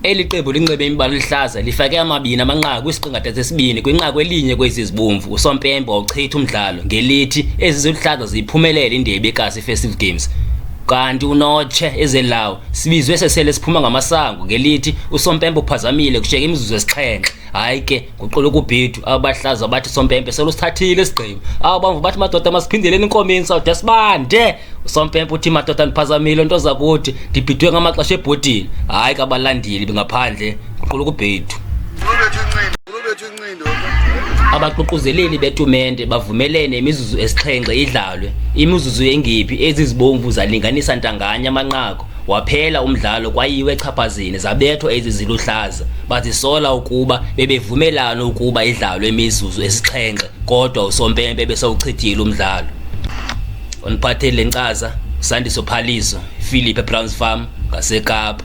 Eli qembu linxibe imibala eluhlaza lifake amabini amanqaku kwisiqingatha sesibini kwinqaku elinye kwezi zibomvu. uSompempe wawuchitha umdlalo ngelithi ezi ziluhlaza ziyiphumelele indebe yeKasi Festive Games. Kanti uNotshe ezelawo sibizwe sesele siphuma ngamasango ngelithi uSompempe uphazamile kushiyeka imizuzu esixhenxe. Hayi ke kuqula kubhidu abahlaza bathi uSompempe selusithathile isigqibo. Abamvu bathi madoda masiphindeleni inkomeni sawude sibande. uSompempe uthi madoda ndiphazamile nto zakuthi ndibhidwe ngamaxesha ebhodini. Hayi kabalandeli bengaphandle kuqula kubhidu. Abaququzeleli betumente bavumelene imizuzu esixhenxe idlalwe. Imizuzu yengiphi ezizibomvu zalinganisa ntanganya amanqaku. Waphela umdlalo kwayiwe echaphazini zabethwa ezi ziluhlaza. Bazisola ukuba bebevumelana ukuba idlalwe imizuzu esixhenxe kodwa uSompempe besawuchithile umdlalo. Oniphathele lenkcaza Sandiso Phaliso, Philip eBrowns Farm ngaseKapa.